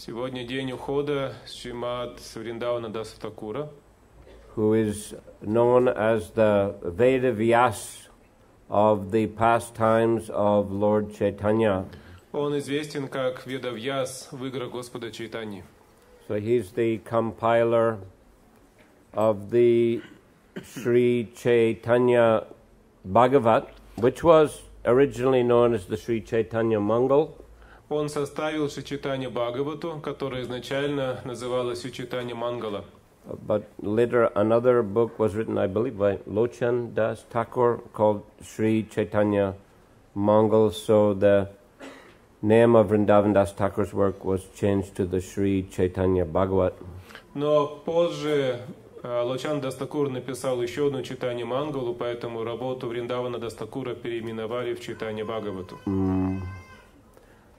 Сегодня день ухода Шримад Вриндавана даса Тхакура, who is known as the Veda Vyas of the pastimes of Lord Chaitanya. Он известен как Ведавьяс в играх Господа Чайтаньи. So he's the compiler of the Sri Chaitanya Bhagavat, which was originally known as the Sri Chaitanya Mangal. Он составил Чайтанья Бхагавату, которая изначально называлась Чайтанья Мангала. But later another book was written, I believe, by Lochan Das Thakur called Sri Chaitanya Mangal. So the name of Vrindavan Das Thakur's work was changed to the Sri Chaitanya Bhagavat. Но позже Лочан Дас Тхакур написал еще одну Чайтанья Мангалу, поэтому работу Вриндавана Дас Тхакура переименовали в Чайтанья Бхагавату.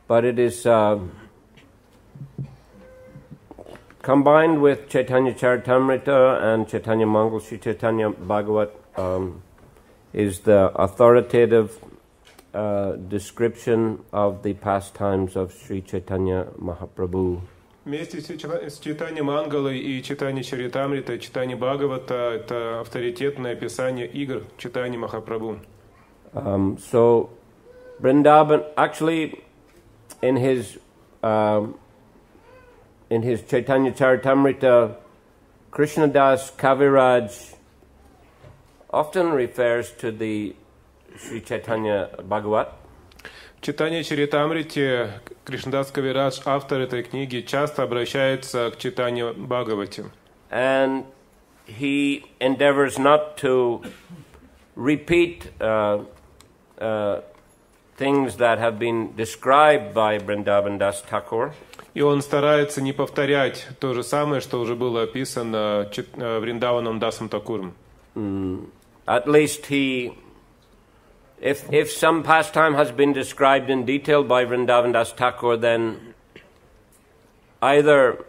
But it is combined with Chaitanya Charitamrita and Chaitanya Mangal. Sri Chaitanya Bhagavat is the authoritative description of the pastimes of Sri Chaitanya Mahaprabhu. Вместе с Чайтаньей Мангалой и Чайтаньей Чаритамритой Чайтанья Бхагавата — это авторитетное описание игр Чайтаньи Махапрабху. So Vrindavan, actually, in his Chaitanya Charitamrita, Krishnadas Kaviraj often refers to the Sri Chaitanya Bhagavat. В Чайтанье Чаритамрите Кришнадас Кавирадж, автор этой книги, часто обращается к Чайтанье Бхагавате. And he endeavors not to repeat things that have been described by Vrindavan Das Thakur. И он старается не повторять то же самое, что уже было описано Вриндаваном Дасом Тхакуром. At least if some pastime has been described in detail by Vrindavan Das Thakur, then either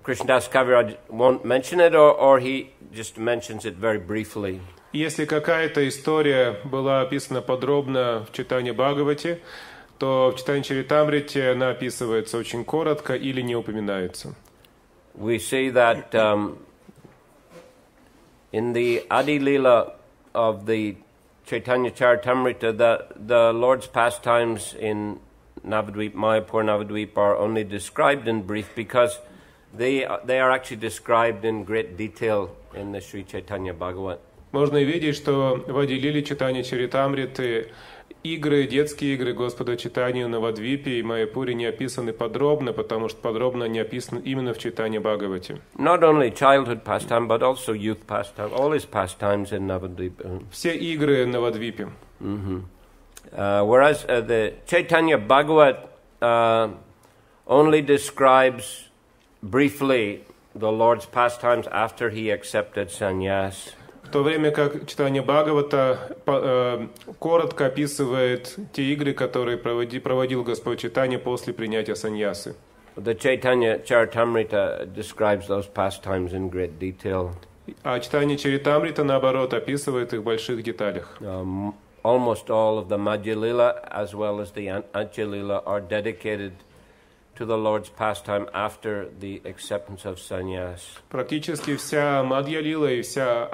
Krishnadas Kaviraj won't mention it, or he just mentions it very briefly. Если какая-то история была описана подробно в Чайтанье Бхагавате, то в Чайтанье Чаритамрите она описывается очень коротко или не упоминается. We see that in the Adi Lila of the Chaitanya Charitamrita, the Lord's pastimes in Navadvip, Mayapur Navadvip, are only described in brief because they are actually described in great detail in the Sri Chaitanya Bhagavat. Можно видеть, что в Ади-Лиле Чайтаньи Чаритамриты игры, детские игры Господа Чайтаньи на Вадвипе и Майяпуре не описаны подробно, потому что подробно они описаны именно в Чайтанье Бхагавате. Not only childhood pastime, but also youth pastime. All his pastimes in Navadvip. Все игры на Вадвипе. Whereas the Chaitanya Bhagavat only describes briefly the Lord's pastimes after he accepted sannyas. В то время как Чайтанья Бхагавата коротко описывает те игры, которые проводил Господь Чайтанья после принятия саньясы. The Chaitanya Charitamrita describes those pastimes in great detail. А Чайтанья Чаритамрита, наоборот, описывает их в больших деталях. Almost all of the Madhya Lila as well as the Antya Lila are dedicated to the Lord's pastime after the acceptance of sannyas. Практически вся Мадья-лила и вся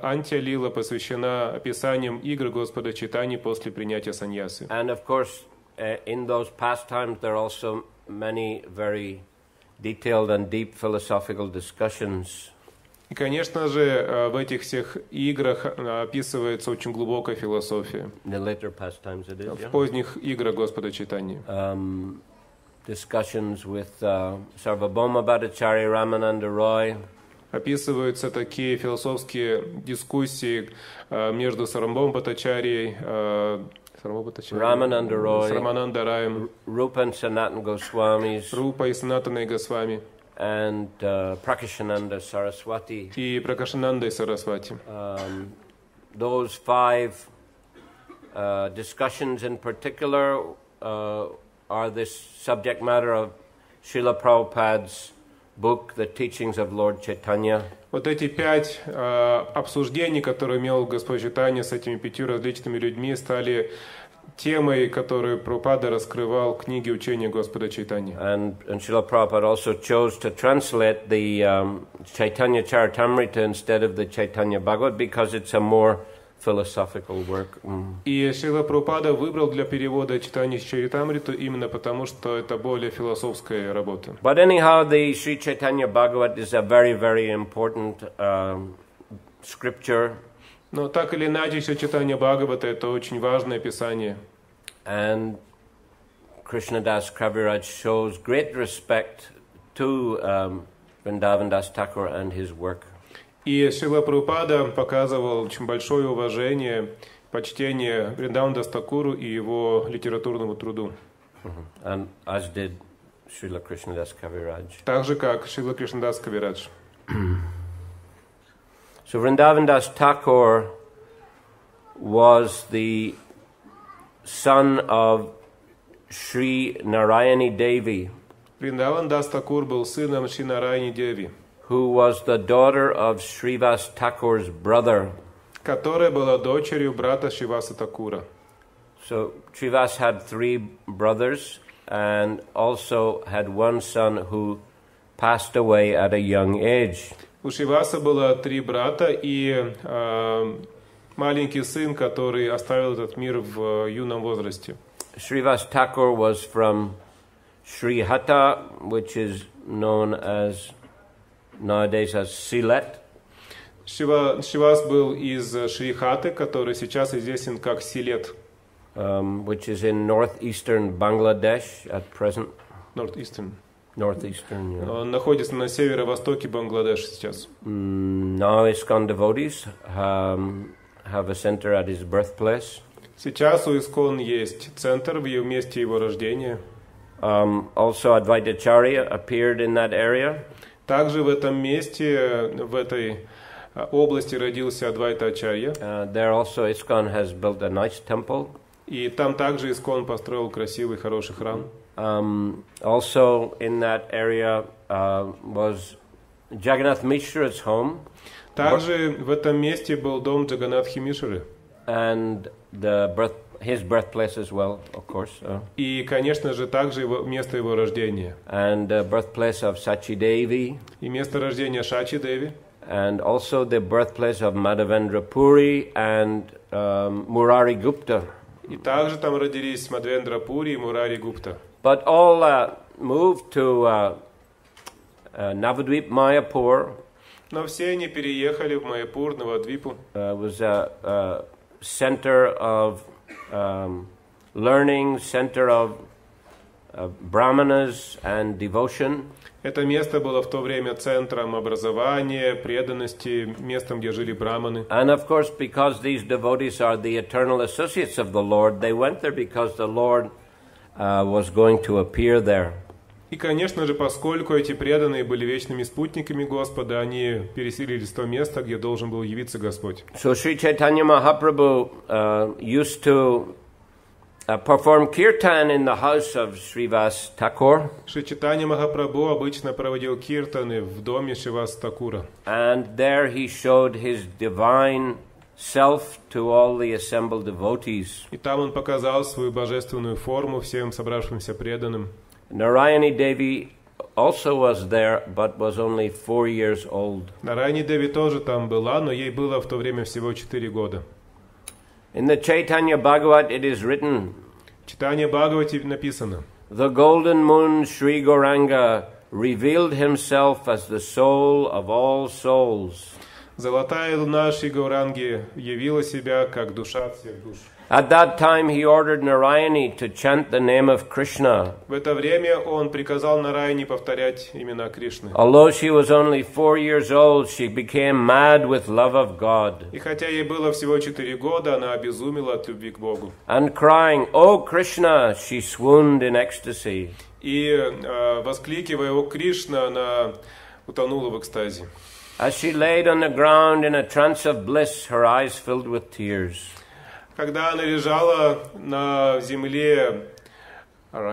Антья-лила посвящена описаниям игр Господа Чайтаньи после принятия саньясы. And of course, in those pastimes there are also many very detailed and deep philosophical discussions. И, конечно же, в этих всех играх описывается очень глубокая философия. The later pastimes it is, В поздних играх Господа Чайтаньи. Discussions with Sarvabhauma Bhattacharya Ramananda Roy. Описываются такие философские дискуссии между Сарвабхаумой Бхаттачарьей, Ramananda Roy, с Рамананда Раем, Rupa and Sanatana Goswamis, Рупа и Санатаной Госвами, and Prakashananda Saraswati. И Пракашанандой Сарасвати. Those five discussions in particular are this subject matter of Шриле Прабхупад's book, The Teachings of Lord Chaitanya. Вот эти 5 обсуждений, которые имел Господь Чайтанья с этими 5 различными людьми, стали темой, которую Прабхупада раскрывал в книге учения Господа Чайтаньи. And Srila Prabhupada also chose to translate the Chaitanya Charitamrita instead of the Chaitanya Bhagavad because it's a more philosophical work. И Шрила Прабхупада выбрал для перевода Чайтаньи Чаритамриту именно потому, что это более философская работа. But anyhow, the Sri Chaitanya Bhagavad is a very, very important scripture. Но так или иначе, Чайтанья Бхагавата — это очень важное писание. And Krishnadas Kaviraj shows great respect to Vrindavan Thakur and his work. И Шрила Прабхупада показывал очень большое уважение, почтение Вриндавана Тхакуру и его литературному труду. And as did Srila Krishnadas Kaviraj. Так же, как Шрила Кришнадас Кавирадж. So Vrindavan Thakur was the son of Sri Narayani Devi, Вриндаван Дас Тхакур был сыном Шри Нараяни Деви, who was the daughter of Srivas Thakur's brother. которая была дочерью брата Шриваса Тхакура. So Srivas had 3 brothers and also had one son who passed away at a young age. У Шриваса было 3 брата и маленький сын, который оставил этот мир в юном возрасте. Srivas Thakur was from Sri Hatta, which is known as nowadays as Sylhet. Шривас был из Шрихаты, который сейчас известен как Силет. Which is in northeastern Bangladesh at present. Northeastern. Northeastern, yeah. Он находится на северо-востоке Бангладеш сейчас. Now ISKCON devotees have a center at his birthplace. Сейчас у Искон есть центр в месте его рождения. Also Advaita Acharya appeared in that area. Также в этом месте, в этой области родился Адвайта Ачарья. There also ISKCON has built a nice temple. И там также Искон построил красивый, хороший храм. Also in that area was Jagannath Mishra's home. Также в этом месте был дом Джаганатхи Мишры. And his birthplace as well, of course. И, конечно же, также место его рождения. And the birthplace of Sachi Devi. И место рождения Шачи Деви. And also the birthplace of Madhavendra Puri and Murari Gupta. И также там родились Мадхвендра Пури и Мурари Гупта. But all moved to Navadvip, Mayapur. Но все они переехали в Майяпур, Навадвипу. Was a center of learning, center of brahmanas and devotion. Это место было в то время центром образования, преданности, местом, где жили браманы. And of course, because these devotees are the eternal associates of the Lord, they went there because the Lord was going to appear there. И, конечно же, поскольку эти преданные были вечными спутниками Господа, они переселились в то место, где должен был явиться Господь. So Sri Chaitanya Mahaprabhu used to perform kirtan in the house of Srivas Thakur. Шри Чайтанья Махапрабху обычно проводил киртаны в доме Шриваса Тхакура. And there he showed his divine self to all the assembled devotees. И там он показал свою божественную форму всем собравшимся преданным. Narayani Devi also was there, but was only 4 years old. Нараяни Деви тоже там была, но ей было в то время всего 4 года. In the Chaitanya Bhagavad it is written, В Чайтанья Бхагавате написано: the golden moon Sri Gauranga revealed himself as the soul of all souls. Золотая луна Шри Гауранги явила себя как душа всех душ. At that time he ordered Narayani to chant the name of Krishna. В это время он приказал Нараяне повторять имена Кришны. Although she was only 4 years old, she became mad with love of God. И хотя ей было всего 4 года, она обезумела от любви к Богу. And crying, "O Krishna," she swooned in ecstasy. И воскликивая: «О Кришна», она утонула в экстазе. As she laid on the ground in a trance of bliss, her eyes filled with tears. Когда она лежала на земле, her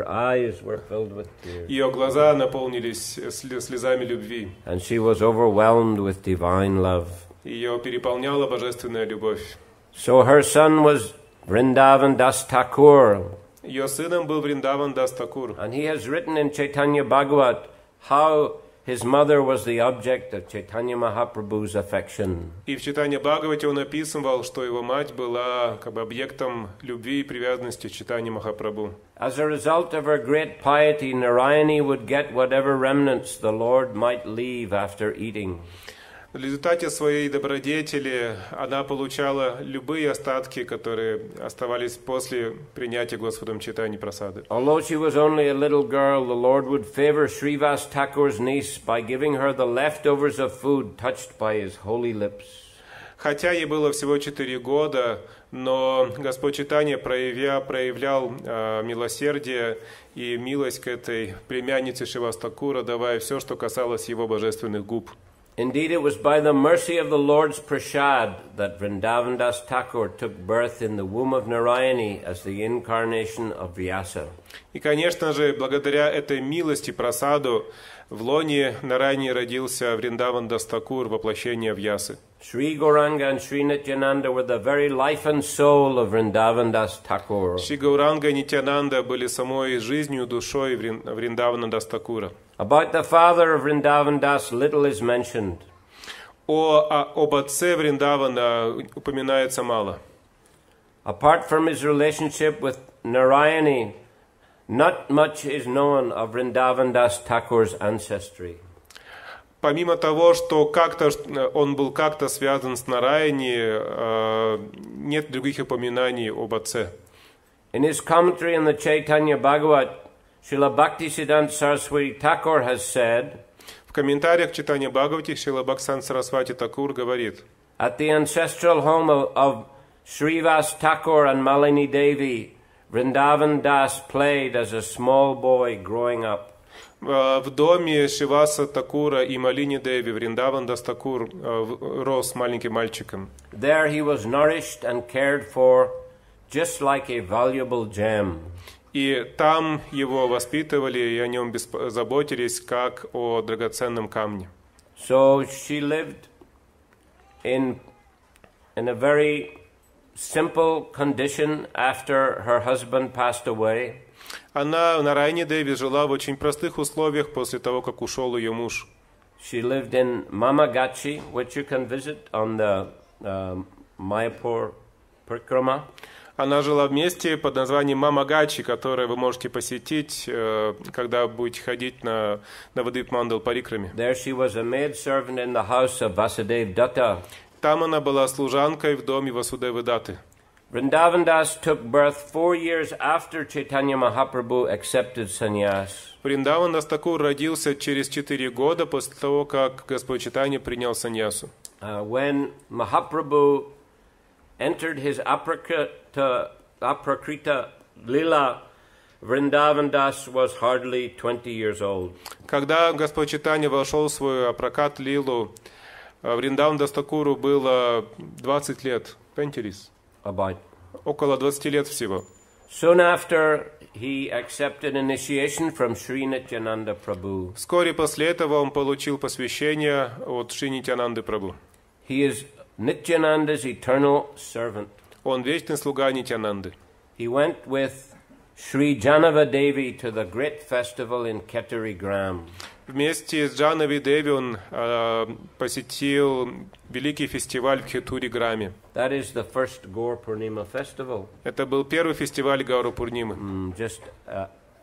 eyes were filled with tears. Ее глаза наполнились слезами любви. And she was overwhelmed with divine love. Ее переполняла божественная любовь. So her son was Vrindavan Das Thakur. Ее сыном был Вриндаван дас Тхакур. And he has written in Chaitanya Bhagavat how his mother was the object of Chaitanya Mahaprabhu's affection. И в Чайтанья Бхагавате он описывал, что его мать была как бы объектом любви и привязанности Чайтаньи Махапрабху. As a result of her great piety, Narayani would get whatever remnants the Lord might leave after eating. В результате своей добродетели она получала любые остатки, которые оставались после принятия Господом Чайтаньи Прасады. Although she was only a little girl, the Lord would favor Srivas Thakur's niece by giving her the leftovers of food touched by his holy lips. Хотя ей было всего 4 года, но Господь Чайтанья проявлял милосердие и милость к этой племяннице Шривас Тхакура, давая все, что касалось его божественных губ. Indeed, it was by the mercy of the Lord's prasad that Vrindavan Das Thakur took birth in the womb of Narayani as the incarnation of Vyasa. И, конечно же, благодаря этой милости прасаду в лоне Нарайани родился Вриндаван дас Тхакур, воплощение Вьясы. Sri Gauranga and Sri Nityananda were the very life and soul of Vrindavan Das Thakur. Шри Гауранга и Нитянанда были самой жизнью, душой Вриндавана дас Тхакура. About the father of Vrindavan Das, little is mentioned. Об отце Вриндавана упоминается мало. Apart from his relationship with Narayani, not much is known of Vrindavan Das Thakur's ancestry. Помимо того, что он был как-то связан с Нараяни, нет других упоминаний об отце. In his commentary on the Chaitanya Bhagavat, Srila Bhaktisiddhanta Saraswati Thakur has said, в комментариях к Чайтанья Бхагавати Шрила Бхактисиддханта Сарасвати Такур говорит: at the ancestral home of Srivas Thakur and Malini Devi, Vrindavan Das played as a small boy growing up. В доме Шриваса Такура и Малини Деви Вриндаван дас Тхакур рос маленьким мальчиком. There he was nourished and cared for just like a valuable gem. И там его воспитывали и о нем заботились как о драгоценном камне. So she lived in a very simple condition after her husband passed away. Она на Нарайани Деви жила в очень простых условиях после того, как ушел ее муж. She lived in Mamagachi, which you can visit on the Mayapur Parikrama. Она жила в месте под названием Мамагачи, которое вы можете посетить, когда будете ходить на Навадвип Мандал Парикраме. There she was a maid servant in the house of Vasudeva Datta. Там она была служанкой в доме Васудевы Датты. Vrindavan Das took birth 4 years after Chaitanya Mahaprabhu accepted sannyas. Вриндаван дас Тхакур родился через 4 года после того, как Господь Чайтанья принял саньясу. When Mahaprabhu entered his aprakrita lila, Vrindavan Das was hardly 20 years old. Когда Господь Чайтанья вошел в свой апракат лилу, Вриндаван дас Тхакуру было 20 лет. About. Около 20 лет всего. Soon after, he accepted initiation from Sri Nityananda Prabhu. Вскоре после этого он получил посвящение от Шри Нитьянанды Прабху. He is Nityananda's eternal servant. Он вечный слуга Нитьянанды. He went with Sri Janava Devi to the great festival in Ketari Gram. Вместе с Джанави Деви он посетил великий фестиваль в Хетури-Граме. That is the first Gaur Purnima festival. Это был первый фестиваль Гауру Пурнимы. Just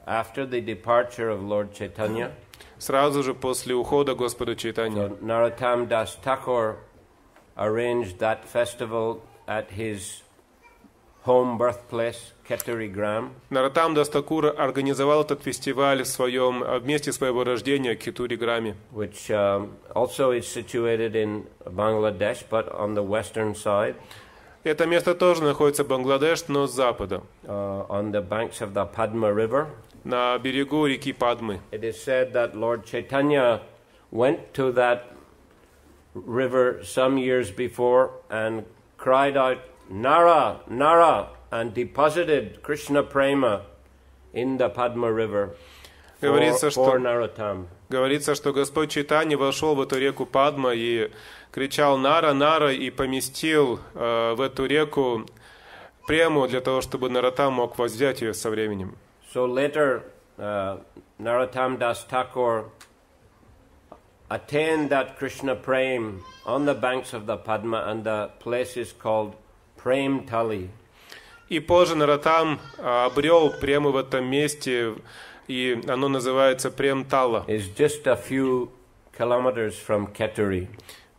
after the departure of Lord Chaitanya. Сразу же после ухода Господа Чайтаньи. So Narottam Das Thakur arranged that festival at his home birthplace, Ketari Gram. Нароттам дас Тхакур организовал этот фестиваль в месте своего рождения, Кетури-Граме. Which also is situated in Bangladesh, but on the western side. Это место тоже находится в Бангладеш, но с запада. On the banks of the Padma River. На берегу реки Падмы. It is said that Lord Chaitanya went to that river some years before and cried out, Nara, Nara, and deposited Krishna Prema in the Padma River for Narottam. Говорится, что Господь Чайтанья вошел в эту реку Падма и кричал «Нара, Нара» и поместил в эту реку прему для того, чтобы Нароттам мог возжать ее со временем. So later, Narottam Das Thakur attained that Krishna Prem on the banks of the Padma, and the place is called Prem Tali. И позже Нароттам обрел прему в этом месте, и оно называется Прем-Тала. It's just a few kilometers from Keturi.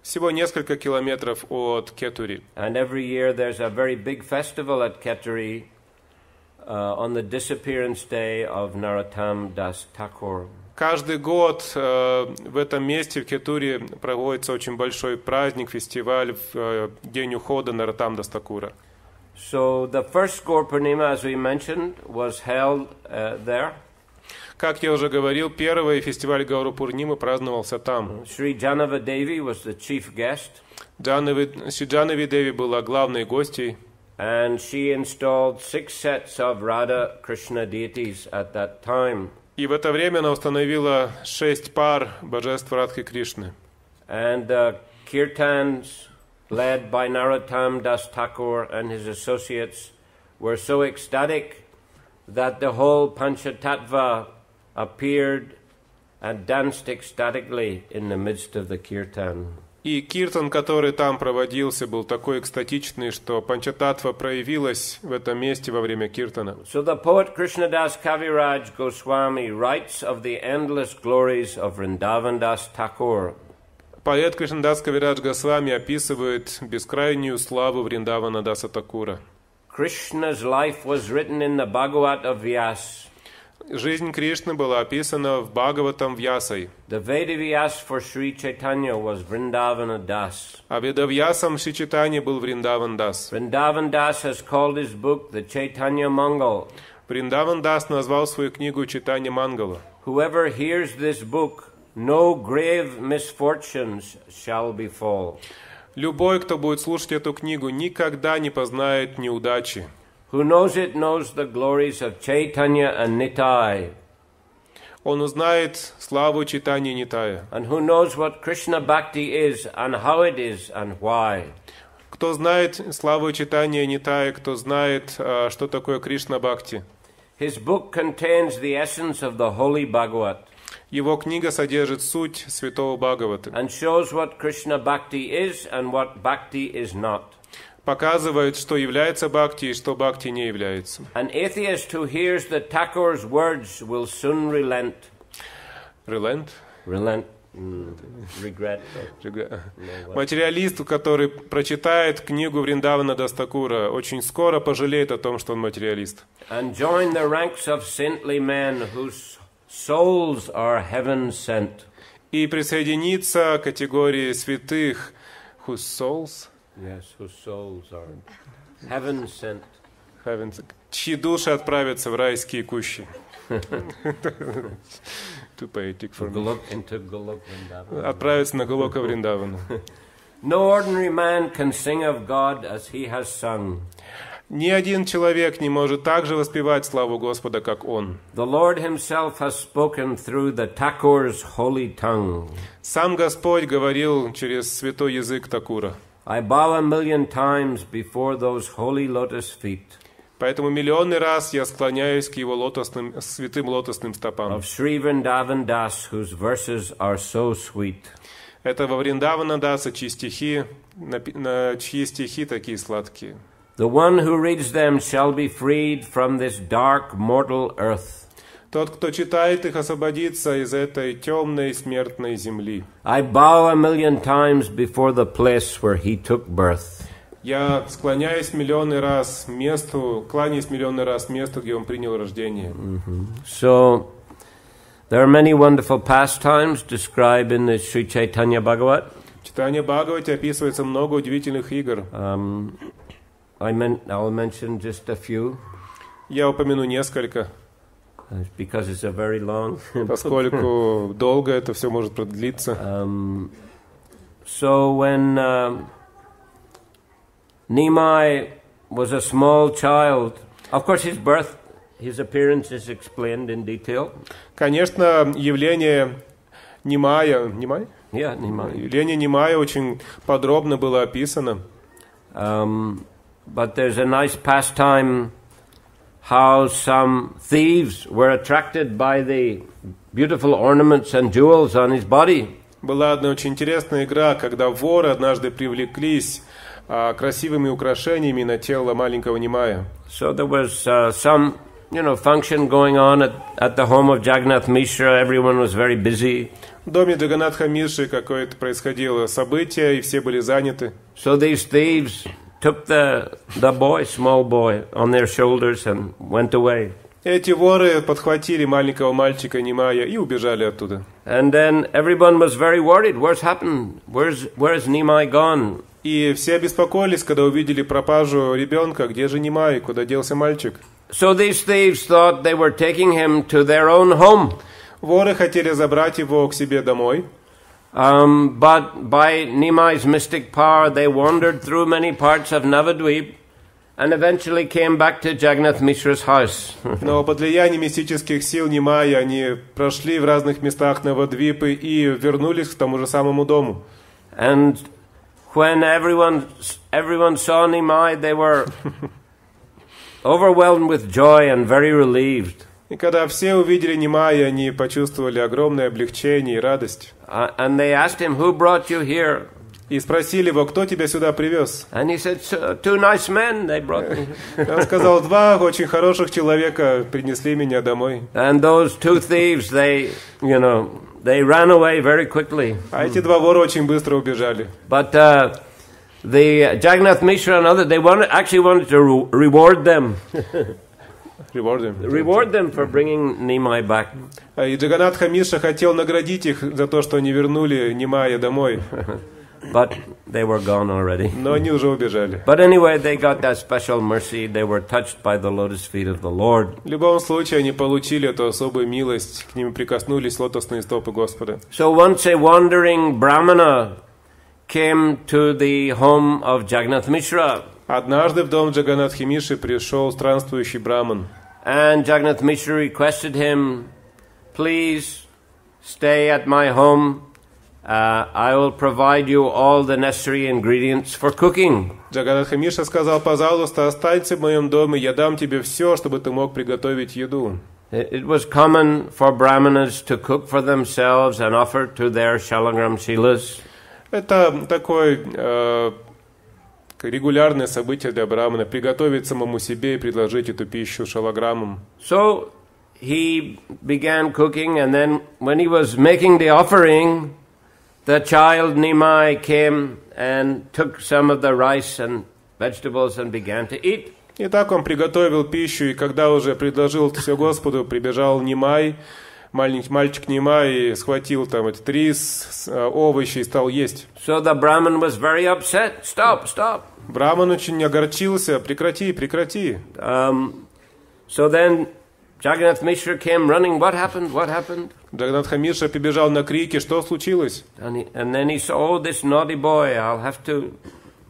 Всего несколько километров от Кетури. And every year there's a very big festival at Keturi on the disappearance day of Narottam Das Thakur. Каждый год в этом месте, в Кетуре, проводится очень большой праздник, фестиваль в день ухода Нароттам Дас Thakura. So the first Gaur Purnima, as we mentioned, was held there. Как я уже говорил, первый фестиваль Гауру Пурнимы праздновался там. Sri Janava Devi was the chief guest. Джанави Деви была главной гостьей. And she installed 6 sets of Radha Krishna deities at that time. И в это время она установила 6 пар божеств Радхи Кришны. And the kirtans led by Narottam Das Thakur and his associates were so ecstatic that the whole Panchatattva appeared and danced ecstatically in the midst of the kirtan. И киртан, который там проводился, был такой экстатичный, что Панчататтва проявилась в этом месте во время киртана. So the poet Krishnadas Kaviraj Goswami writes of the endless glories of Vrindavan Das Thakur. Поэт Кришнадас Кавирадж Госвами описывает бескрайнюю славу Вриндавана Даса Thakura. Krishna's life was written in the Bhagavat of Vyas. Жизнь Кришны была описана в Бхагаватам Вьясой. The Vedavyas for Sri Chaitanya was Vrindavana Das. А Ведавьясом Шри Чайтаньи был Вриндаван Дас. Vrindavan Das has called his book the Chaitanya Mangal. Вриндаван Дас назвал свою книгу Чайтанья Мангала. Whoever hears this book, no grave misfortunes shall befall. Любой, кто будет слушать эту книгу, никогда не познает неудачи. Who knows it knows the glories of Chaitanya and Nitai. Он узнает славу Чайтаньи Нитая. And who knows what Krishna Bhakti is and how it is and why. Кто знает славу Чайтаньи Нитая, кто знает, что такое Кришна Бхакти. His book contains the essence of the Holy Bhagavat. Его книга содержит суть святого Бхагавата. And shows what Krishna Bhakti is and what Bhakti is not. Показывает, что является Бхакти и что Бхакти не является. An atheist who hears the Thakur's words will soon relent. Relent? Relent. Regret. Материалист, который прочитает книгу Вриндавана Дас Thakura, очень скоро пожалеет о том, что он материалист. And join the ranks of saintly men whose souls are heaven sent. И присоединиться к категории святых, whose souls? Yes, whose souls are heaven sent. Чьи души отправятся в райские кущи. Too poetic for me. Отправиться на Голока Вриндавана. No ordinary man can sing of God as he has sung. Ни один человек не может так же воспевать славу Господа, как он. The Lord himself has spoken through the Thakur's holy tongue. Сам Господь говорил через святой язык Thakura. I bow 1,000,000 times before those holy lotus feet. Поэтому миллионный раз я склоняюсь к его святым лотосным стопам. Of Sri Vrindavan Das, whose verses are so sweet. Это во Вриндавана Даса, чьи стихи такие сладкие. The one who reads them shall be freed from this dark mortal earth. Тот, кто читает их, освободится из этой темной смертной земли. I bow 1,000,000 times before the place where he took birth. Я склоняюсь миллионный раз кланяюсь миллионный раз месту, где он принял рождение. So, there are many wonderful pastimes described in the Sri Chaitanya Bhagavat. В Чайтанья Бхагавате описывается много удивительных игр. I'll mention just a few. Я упомяну несколько. Because it's a very long. Поскольку долго это все может продлиться. So when Nimai was a small child, of course his appearance is explained in detail. Конечно, явление Nimai? Yeah, Nimai. Явление Nimai очень подробно было описано. but there's a nice pastime how some thieves were attracted by the beautiful ornaments and jewels on his body. Была одна очень интересная игра, когда воры однажды привлеклись красивыми украшениями на тело маленького Нимая. So there was some, function going on at the home of Jagannath Mishra. Everyone was very busy. В доме Джаганатха Мишры какое-то происходило событие, и все были заняты. So these thieves took the boy, small boy, on their shoulders and went away. Эти воры подхватили маленького мальчика Нимая и убежали оттуда. And then everyone was very worried. What's happened? Where's Nimai gone? И все обеспокоились, когда увидели пропажу ребенка. Где же Нимай? Куда делся мальчик? So these thieves thought they were taking him to their own home. Воры хотели забрать его к себе домой. But by Nimai's mystic power, they wandered through many parts of Navadvip and eventually came back to Jagannath Mishra's house. Но под влиянием мистических сил Нимая они прошли в разных местах Навадвипы и вернулись к тому же самому дому. And when everyone saw Nimai, they were overwhelmed with joy and very relieved. И когда все увидели Нимая, они почувствовали огромное облегчение и радость. And they asked him, "Who brought you here?" И спросили его, кто тебя сюда привез? And he said, "Two nice men they brought me." Он сказал, два очень хороших человека принесли меня домой. And those two thieves, they ran away very quickly. А эти два вора очень быстро убежали. But the Jagannath Mishra and others, they actually wanted to reward them. Reward them for bringing Nimai back. И Джаганатха Мишра хотел наградить их за то, что они вернули Нимая домой. But they were gone already. Но они уже убежали. But anyway, they got that special mercy. They were touched by the lotus feet of the Lord. В любом случае, они получили эту особую милость. К ним прикоснулись лотосные стопы Господа. So once a wandering Brahmana came to the home of Jagannath Mishra. Однажды в дом Джаганатхи Мишры пришел странствующий браман. And Jagannath Mishra requested him, "Please stay at my home. I will provide you all the necessary ingredients for cooking." Джаганатха Мишра сказал, пожалуйста, останься в моем доме, я дам тебе все, чтобы ты мог приготовить еду. It was common for brahmanas to cook for themselves and offer to their shalagram shilas. Это такое регулярное событие для брамана, приготовить самому себе и предложить эту пищу шалаграмам. So he began cooking, and then when he was making the offering, the child Nimai came and took some of the rice and vegetables and began to eat. И так он приготовил пищу, и когда уже предложил все Господу, прибежал Нимай, мальчик Нимай, и схватил там эти рис, овощи и стал есть. So the Brahman was very upset. Stop. Браман очень огорчился. Прекрати. So then Jagannath Mishra came running. What happened? Джаганатха Мишра побежал на крики. Что случилось? And then he saw, oh, this naughty boy. I'll have to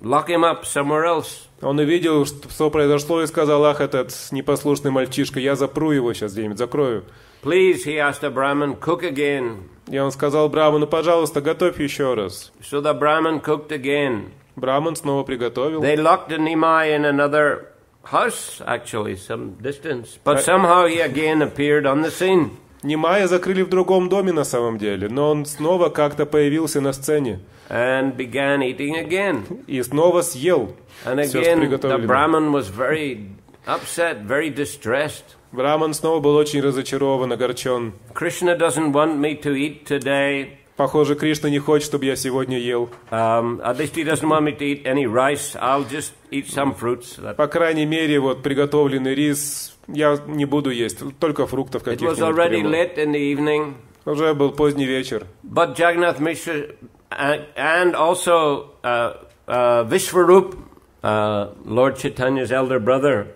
lock him up somewhere else. Он увидел, что произошло, и сказал, ах, этот непослушный мальчишка, я запру его сейчас где-нибудь, закрою. Please, he asked the Brahman, cook again. И он сказал Браману, пожалуйста, готовь еще раз. So the Brahman cooked again. Браман снова приготовил. They locked the Nimai in another house, actually, some distance. But somehow he again appeared on the scene. Нимая закрыли в другом доме на самом деле, но он снова как-то появился на сцене. And began eating again. И снова съел. And again, the Brahman was very upset, very distressed. Браман снова был очень разочарован, огорчен. Krishna doesn't want me to eat today. Похоже, Кришна не хочет, чтобы я сегодня ел. At least he doesn't want me to eat any rice. I'll just eat some fruits. По крайней мере, вот приготовленный рис я не буду есть, только фруктов каких-нибудь. It was already late in the evening. Уже был поздний вечер. But Jagannath Mishra and also Vishwarup, Lord Chaitanya's elder brother,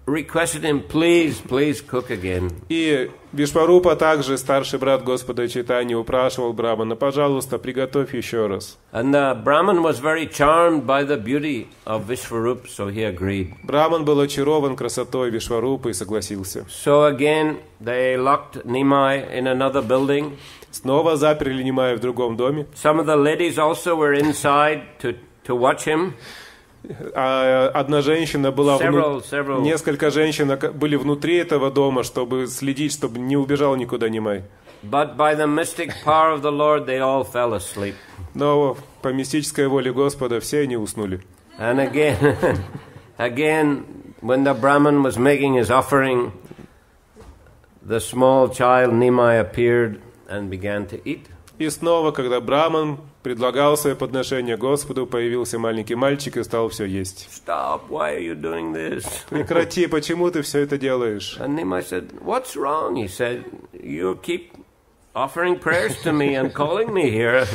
requested him, please cook again. И Вишварупа, также старший брат Господа Чайтаньи, упрашивал Брамана, пожалуйста, приготовь еще раз. And the Brahman was very charmed by the beauty of Vishwarup, so he agreed. Браман был очарован красотой Вишварупы и согласился. So again, they locked Nimai in another building. Снова заперли Нимая в другом доме. Some of the ladies also were inside to watch him. А одна женщина была Several. несколько женщин были внутри этого дома, чтобы следить, чтобы не убежал никуда Нимай. But by the mystic power of the Lord, they all fell asleep. Но по мистической воле Господа все они уснули. And again, when the Brahman was making his offering, the small child Nimai appeared and began to eat. И снова, когда Браман предлагал свое подношение Господу, появился маленький мальчик и стал все есть. Stop! Why are you doing this? Прекрати, почему ты все это делаешь? And Nimai said, "What's wrong?" He said, "You keep offering prayers to me and calling me here."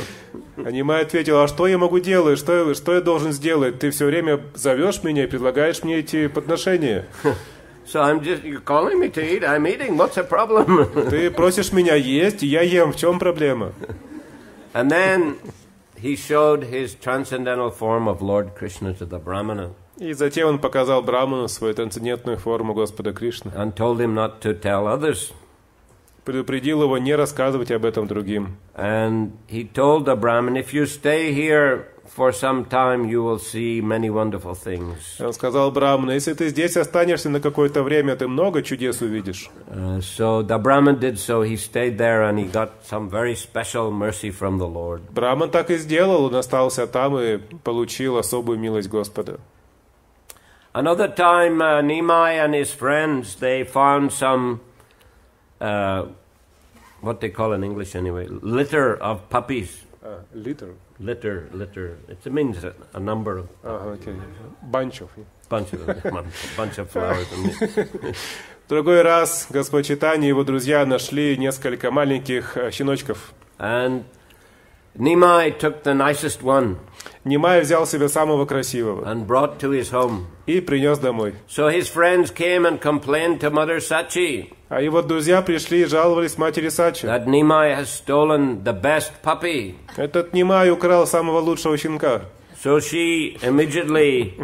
А Нимай ответил: а что я могу делать? Что я должен сделать? Ты все время зовешь меня и предлагаешь мне эти подношения. So you're calling me to eat. I'm eating. What's the problem? Ты просишь меня есть, и я ем. В чем проблема? And then he showed his transcendental form of Lord Krishna to the Brahmana. И затем он показал Браману свою трансцендентную форму Господа Кришны. And told him not to tell others. Предупредил его не рассказывать об этом другим. And he told the Brahmin, if you stay here for some time, you will see many wonderful things. Он сказал Браману: если ты здесь останешься на какое-то время, ты много чудес увидишь. So the Brahmin did so. He stayed there and he got some very special mercy from the Lord. Браман так и сделал, он остался там и получил особую милость Господа. Another time, Nimai and his friends, they found some, what they call in English anyway, litter of puppies. Litter. Litter. It means a number of. Okay. Bunch of flowers. В другой раз Господь Чайтанья и его друзья нашли несколько маленьких щеночков. And Nimai took the nicest one. Нимай взял себе самого красивого and brought to his home. И принес домой. So his friends came and complained to Mother Sachi. А его друзья пришли и жаловались матери Сачи. That Nimai has stolen the best puppy. Этот Нимай украл самого лучшего щенка. So she immediately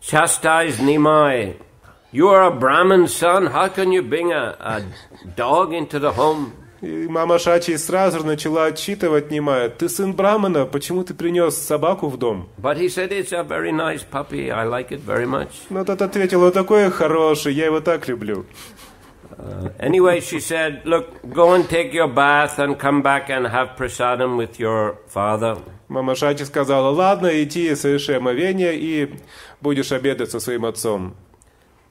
chastised Nimai. You are a Brahmin son. How can you bring a dog into the home? И мама Шачи сразу же начала отчитывать Нимая: ты сын Брамана, почему ты принес собаку в дом? But he said it's a very nice puppy. I like it very much. Но тот ответил: он такой хороший, я его так люблю. Anyway, she said, look, go and take your bath and come back and have prasadam with your father. Мама Шачи сказала: ладно, иди, соверши омовение и будешь обедать со своим отцом.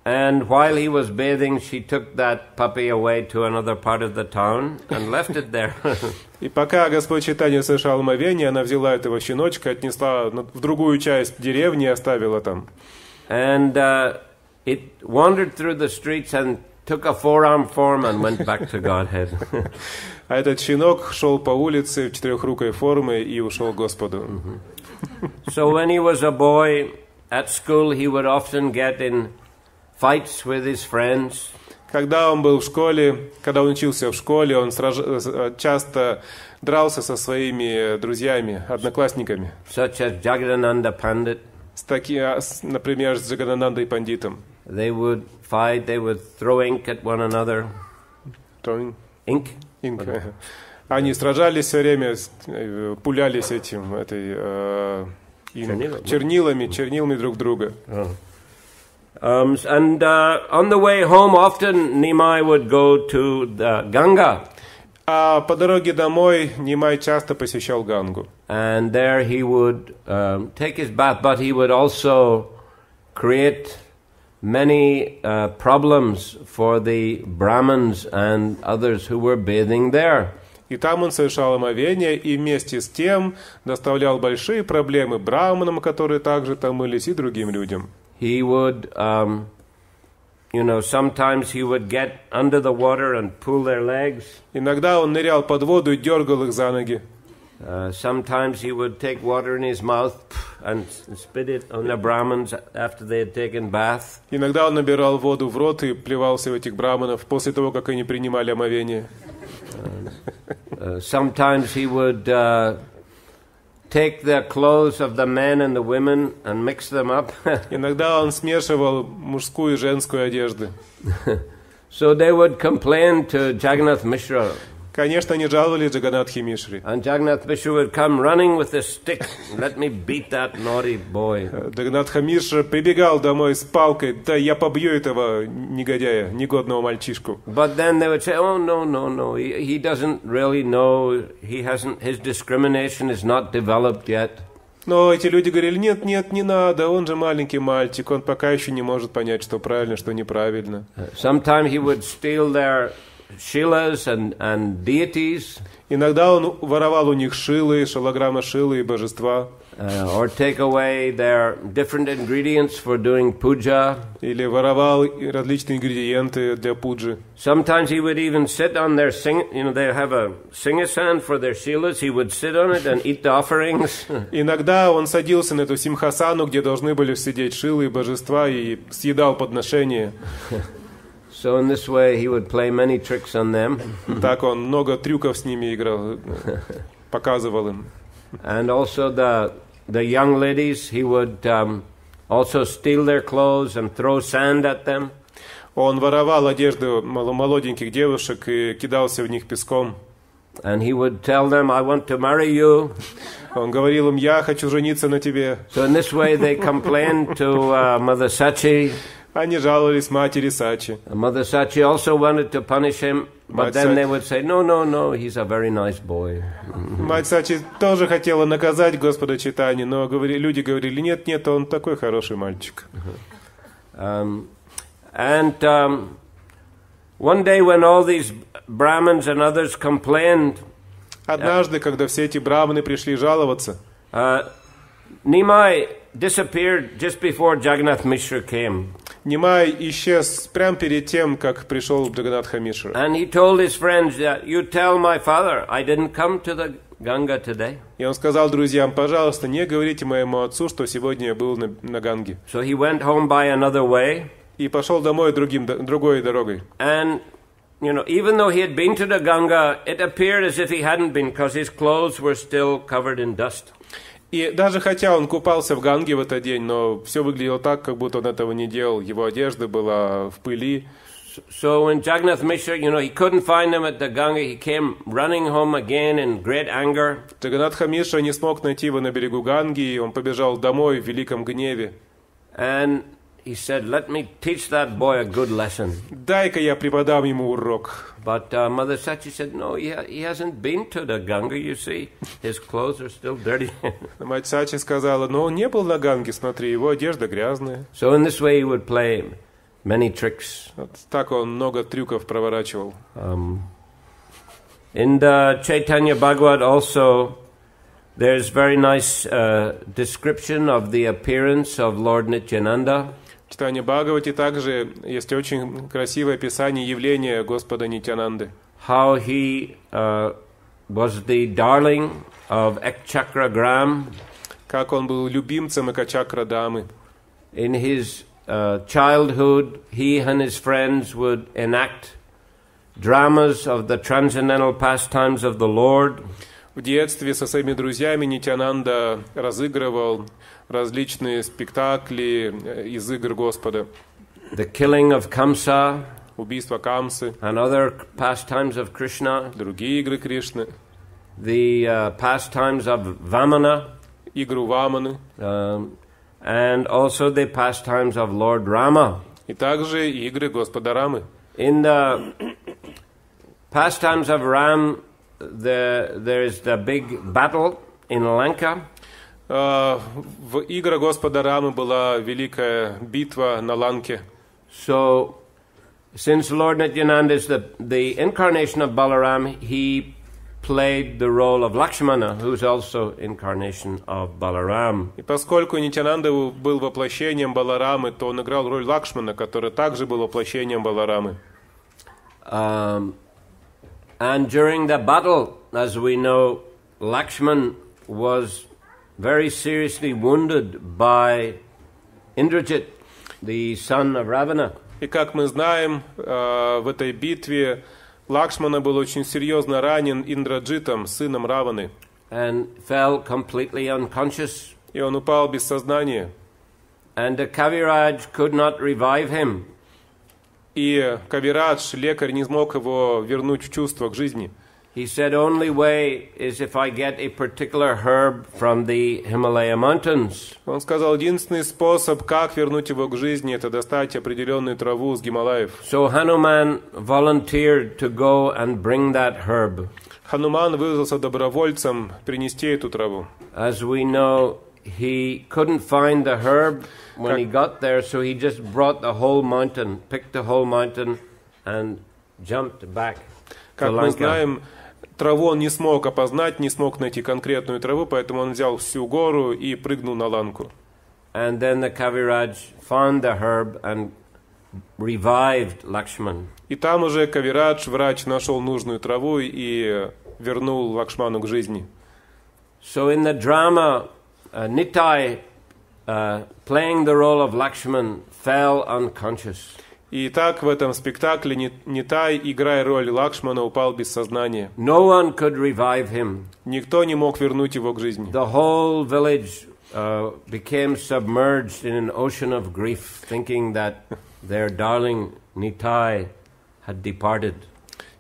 And while he was bathing, she took that puppy away to another part of the town and left it there. И пока Господь Чайтанья совершал омовение, она взяла этого щеночка, отнесла в другую часть деревни и оставила там. And it wandered through the streets and took a four-arm form and went back to Godhead. А этот щенок шел по улице в четырехрукой форме и ушел к Господу. So when he was a boy at school, he would often get in fights with his friends. Когда он был в школе, когда он учился в школе, он часто дрался со своими друзьями, одноклассниками. Such as Jagadananda Pandit. Например, с Джагаданандой Пандитом. They would fight, they would throw ink at one another. Throwing? Ink. Они сражались все время, пулялись чернилами друг друга. And on the way home, often Nimai would go to the Ganga. А по дороге домой Нимай часто посещал Гангу. And there he would take his bath, but he would also create many problems for the Brahmins and others who were bathing there. И там он совершал омовение, и вместе с тем доставлял большие проблемы браманам, которые также там мылись, и другим людям. He would, sometimes he would get under the water and pull their legs. Иногда он нырял под воду и дергал их за ноги. Sometimes he would take water in his mouth and spit it on the Brahmins after they had taken bath. Иногда он набирал воду в рот и плевался в этих браманов после того, как они принимали омовение. Sometimes he would take the clothes of the men and the women and mix them up. Иногда он смешивал мужскую и женскую одежды. So they would complain to Jagannath Mishra. Конечно, они жаловались Джаганатхи Мишре. And Jagannath Mishra would come running with a stick. Let me beat that naughty boy. Джаганатха Мишра прибегал домой с палкой, да я побью этого негодяя, негодного мальчишку. But then they would say, oh, no. He doesn't really know. His discrimination is not developed yet. Но эти люди говорили, нет, не надо, он же маленький мальчик, он пока еще не может понять, что правильно, что неправильно. Sometimes he would steal their shilas and deities. Иногда он воровал у них шилы, шалограммы шилы и божества. Or take away their different ingredients for doing puja. Или воровал различные ингредиенты для пуджи. Sometimes he would even sit on their they have a singasan for their shilas. He would sit on it and eat the offerings. Иногда он садился на эту симхасану, где должны были сидеть шилы и божества, и съедал подношения. So in this way he would play many tricks on them. Так он много трюков с ними играл, показывал им. And also the young ladies, he would also steal their clothes and throw sand at them. Он воровал одежду молоденьких девушек и кидался в них песком. And he would tell them, I want to marry you. Он говорил им, я хочу жениться на тебе. So in this way they complained to Mother Sachi. Они жаловались матери Сачи. Mother Sachi also wanted to punish him, but then they would say, no, he's a very nice boy. Мать Сачи тоже хотела наказать Господа Чайтанью, но люди говорили, нет, он такой хороший мальчик. One day when all these Brahmins and others complained, однажды, когда все эти браманы пришли жаловаться, Nimai disappeared just before Jagannath Mishra came. Нимай исчез прямо перед тем, как пришел Джаганатха Мишра. And he told his friends that you tell my father I didn't come to the Ganga today. И он сказал друзьям, пожалуйста, не говорите моему отцу, что сегодня я был на Ганге. So he went home by another way. И пошел домой другой дорогой. And even though he had been to the Ganga, it appeared as if he hadn't been, because his clothes were still covered in dust. И даже хотя он купался в Ганге в этот день, но все выглядело так, как будто он этого не делал. Его одежда была в пыли. So when Jagannath Mishra, he couldn't find him at the Ganga, he came running home again in great anger. Джаганатха Мишра не смог найти его на берегу Ганги, и он побежал домой в великом гневе. And he said, let me teach that boy a good lesson. Дай-ка я преподам ему урок. But Mother Sachi said, no, he hasn't been to the Ganga, you see. His clothes are still dirty. Мать Сачи сказала, но он не был на Ганге, смотри, его одежда грязная. So in this way he would play many tricks. Вот так он много трюков проворачивал. In the Chaitanya Bhagavad also, there's very nice description of the appearance of Lord Nityananda. В Чайтанья Бхагавате также есть очень красивое описание явления Господа Нитянанды. How he was the darling of Ekchakra Gram. Как он был любимцем Экачакра Дамы. In his childhood, he and his friends would enact dramas of the transcendental pastimes of the Lord. В детстве со своими друзьями Нитянанда разыгрывал различные спектакли из игр Господа. The killing of Kamsa, убийство Камсы, and other pastimes of Krishna, другие игры Кришны, the pastimes of Vamana, игру Ваманы, and also the pastimes of Lord Rama. И также игры Господа Рамы. In the pastimes of Ram, there is the big battle in Lanka. В играх Господа Рамы была великая битва на Ланке. So, since Lord Nityananda is the incarnation of Balaram, he played the role of Lakshmana, who's also incarnation of Balaram. И поскольку Нитянанда был воплощением Баларамы, то он играл роль Лакшмана, который также был воплощением Баларамы. And during the battle, as we know, Lakshman was very seriously wounded by Indrajit, the son of Ravana. И как мы знаем, в этой битве Лакшмана был очень серьезно ранен Индраджитом, сыном Раваны. And fell completely unconscious. И он упал без сознания. And the Kaviraj could not revive him. И Кавирадж, лекарь, не смог его вернуть в чувство, к жизни. He said, only way is if I get a particular herb from the Himalaya mountains. Он сказал, единственный способ, как вернуть его к жизни, это достать определенную траву с Гималаев. So Hanuman volunteered to go and bring that herb. Хануман вызвался добровольцем принести эту траву. As we know, he couldn't find the herb when he got there, so he just brought the whole mountain, picked the whole mountain, and jumped back. Как мы знаем, траву он не смог опознать, не смог найти конкретную траву, поэтому он взял всю гору и прыгнул на ланку. And then the Kaviraj found the herb and revived Lakshman. И там уже Кавирадж, врач, нашел нужную траву и вернул Лакшману к жизни. So in the drama, Nitai, playing the role of Lakshman, fell unconscious. И так в этом спектакле Нитай, играя роль Лакшмана, упал без сознания. No one could revive him. Никто не мог вернуть его к жизни. The whole village became submerged in an ocean of grief, thinking that their darling Nitai had departed.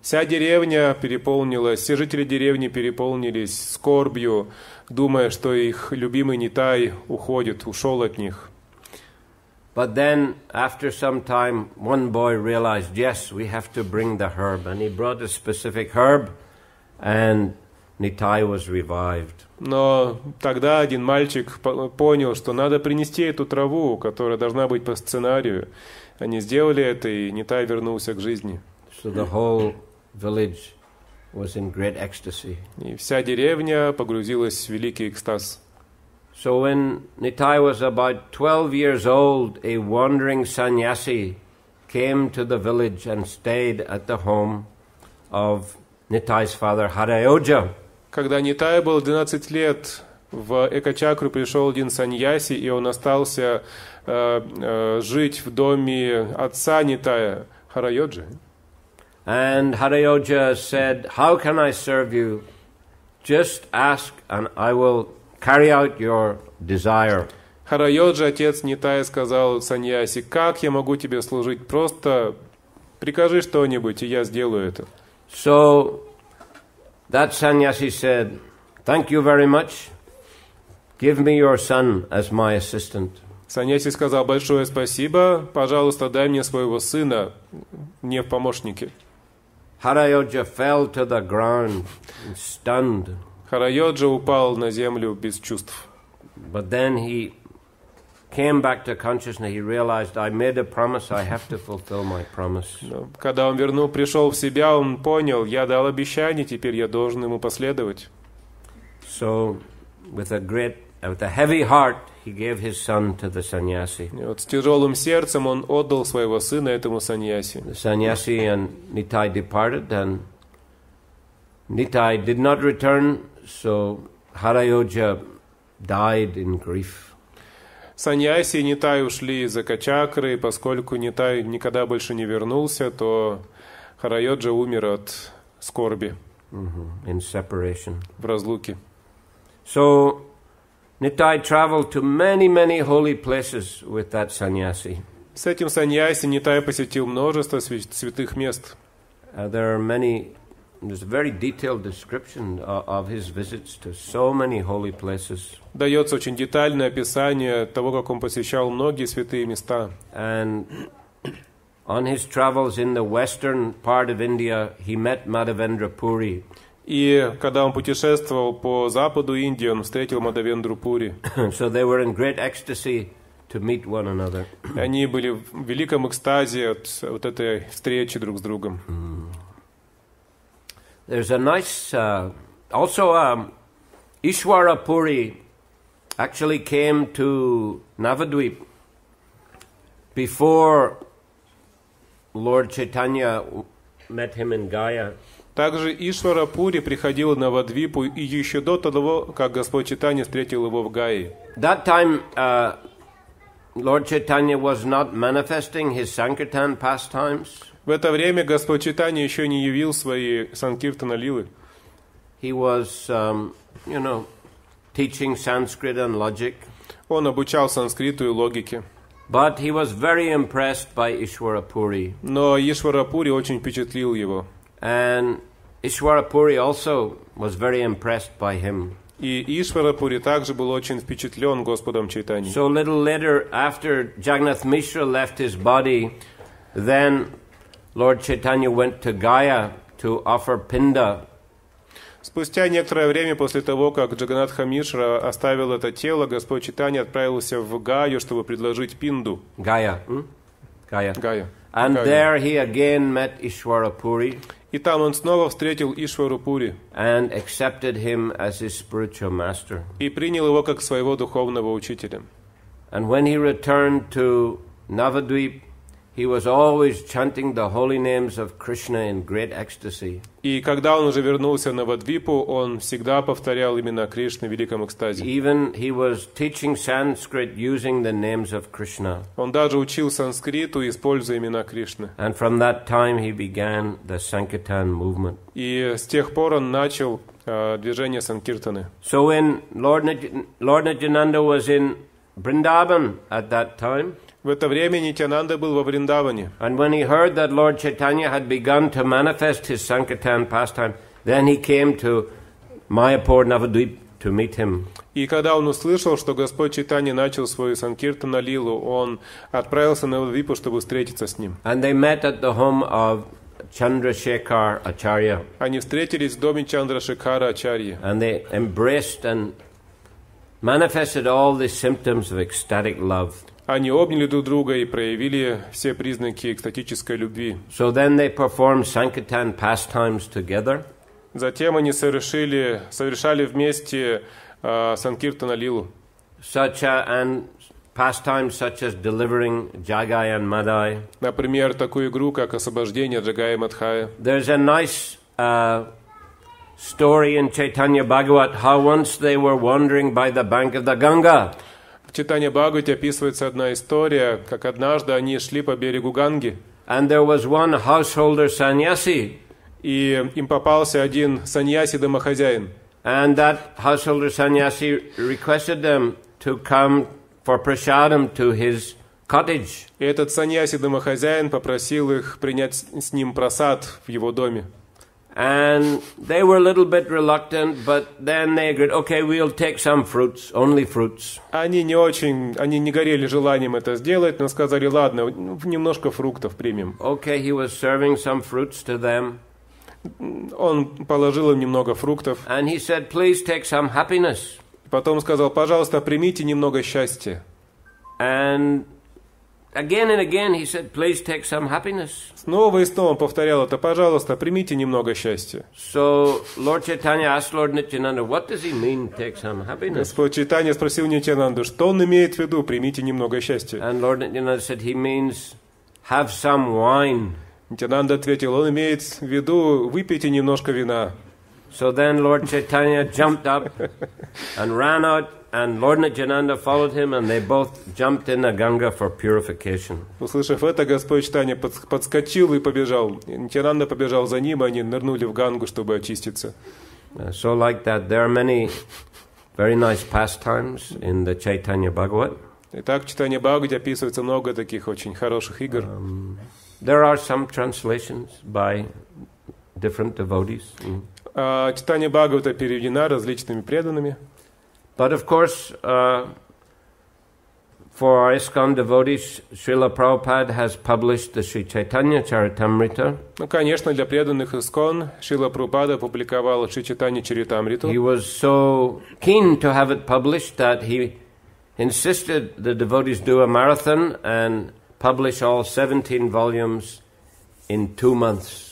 Вся деревня переполнилась, все жители деревни переполнились скорбью, думая, что их любимый Нитай уходит, ушел от них. But then, after some time, one boy realized, yes, we have to bring the herb. And he brought a specific herb, and Nitai was revived. Но тогда один мальчик понял, что надо принести эту траву, которая должна быть по сценарию. Они сделали это, и Нитай вернулся к жизни. So the whole village was in great ecstasy. И вся деревня погрузилась в великий экстаз. So when Nitai was about 12 years old, a wandering sannyasi came to the village and stayed at the home of Nitai's father, Harayoja. Когда Нитай был 12 лет, в Экачакру пришел один саньяси, и он остался жить в доме отца Нитая, Харайоджи. And Harayoja said, how can I serve you? Just ask and I will carry out your desire. Харайоджи, отец Нитая, сказал саньяси, как я могу тебе служить? Просто прикажи что-нибудь, и я сделаю это. So that sannyasi said, thank you very much. Give me your son as my assistant. Саньяси сказал, большое спасибо, пожалуйста, дай мне своего сына, мне в помощники. Harayoja fell to the ground, stunned. Харайоджа упал на землю без чувств. But then he came back to consciousness. He realized, I made a promise, I have to fulfill my promise. Когда он пришел в себя, он понял, я дал обещание, теперь я должен ему последовать. So, with a heavy heart, he gave his son to the sannyasi. Вот с тяжелым сердцем он отдал своего сына этому саньяси. The sannyasi and Nitai departed, and Nitai did not return, so Harayoja died in grief. Саньяси и Нитай ушли из Экачакры, и поскольку Нитай никогда больше не вернулся, то Харайоджа умер от скорби. In separation. В разлуке. So Nitai traveled to many, many holy places with that sannyasi. С этим саньяси Нитай посетил множество святых мест. There's a very detailed description of his visits to so many holy places. Дается очень детальное описание того, как он посещал многие святые места. And on his travels in the western part of India, he met Madhavendra Puri. И когда он путешествовал по западу Индии, он встретил Мадхавендру Пури. So they were in great ecstasy to meet one another. Они были в великом экстазе от вот этой встречи друг с другом. There's a nice, also Ishwara Puri actually came to Navadvip before Lord Chaitanya met him in Gaya. Также Ишвара Пури приходил на Навадвипу и еще до того, как Господь Чайтанья встретил его в Гае. That time, Lord Chaitanya was not manifesting his Sankirtan pastimes. В это время Господь Чайтанья еще не явил свои Санкиртана Лилы. He was, teaching Sanskrit and logic. Он обучал санскриту и логике. But he was very impressed by Ishwara Puri. Но Ишвара Пури очень впечатлил его. And Ishwara Puri also was very impressed by him. И Ишвара Пури также был очень впечатлен Господом Чайтаньей. So a little later, after Jagannath Mishra left his body, then Lord Chaitanya went to Gaya to offer pinda. Спустя некоторое время после того, как Джаганатха Мишра оставил это тело, Господь Чайтанья отправился в Гаю, чтобы предложить пинду. Gaya. Gaya. Гая. And Гая. there he again met Ishwara Puri. И там он снова встретил Ишвару Пури And accepted him as his spiritual master. и принял его как своего духовного учителя. And when he returned to Navadvip, he was always chanting the holy names of Krishna in great ecstasy. И когда он уже вернулся на Вадвипу, он всегда повторял имена Кришны в великом экстазе. Even he was teaching Sanskrit using the names of Krishna. Он даже учил санскриту, используя имена Кришны. And from that time he began the Sankirtan movement. И с тех пор он начал движение Санкиртаны. So when Lord Nityananda was in Vrindavan at that time, В это время Нитянанда был во Вриндаване. and when he heard that Lord Chaitanya had begun to manifest his Sankirtan pastime, then he came to Mayapur Navadvip to meet him. И когда он услышал, что Господь Чайтанья начал свою Санкиртана Лилу, он отправился на Вадвипу, чтобы встретиться с ним. And they met at the home of Chandrasekhar Acharya. Они встретились в доме Чандрашекхара Ачарьи. And they embraced and manifested all the symptoms of ecstatic love. Они обняли друг друга и проявили все признаки экстатической любви. So then they performed Sankirtan pastimes together. Затем они совершали вместе Санкиртана Лилу. And pastimes such as delivering Jagai and Madai. Например, такую игру, как освобождение Джагая и Мадхая. There's a nice story in Chaitanya Bhagavat how once they were wandering by the bank of the Ganga. В Чайтанья Бхагавате описывается одна история, как однажды они шли по берегу Ганги, And there was one householder sannyasi. и им попался один саньяси-домохозяин. And that householder sannyasi requested them to come for prasadam to his cottage. И этот саньяси-домохозяин попросил их принять с ним просад в его доме. And they were a little bit reluctant, but then they agreed, okay, we'll take some fruits, only fruits. Они не горели желанием это сделать, но сказали, ладно, немножко фруктов примем. Okay, he was serving some fruits to them. Он положил им немного фруктов. And he said, please take some happiness. Потом сказал, пожалуйста, примите немного счастья. And again he said, please take some happiness. Снова и снова он повторял это, пожалуйста, примите немного счастья. So Lord Chaitanya asked Lord Nityananda, what does he mean, take some happiness? Господь Чайтанья спросил Нитянанду, что он имеет в виду, примите немного счастья. And Lord Nityananda said, he means have some wine. Нитянанда ответил, он имеет в виду, выпейте немножко вина. So then Lord Chaitanya jumped up and ran out, and Lord Nityananda followed him, and they both jumped in the Ganga for purification. Услышав это, Господь Чайтанья подскочил и побежал. Нитянанда побежал за ним, они нырнули в Гангу, чтобы очиститься. So like that, there are many very nice pastimes in the Chaitanya Bhagavat. Итак, в Чайтанья Бхагавате описывается много таких очень хороших игр. There are some translations by different devotees. Чайтанья Бхагавата переведена различными преданными. But of course, for our ISKCON devotees, Srila Prabhupada has published the Sri Chaitanya Charitamrita. Ну, конечно, для преданных ИСККОН Шрила Прабхупада опубликовал Шри Чайтанья Чаритамриту. He was so keen to have it published that he insisted the devotees do a marathon and publish all 17 volumes in 2 months.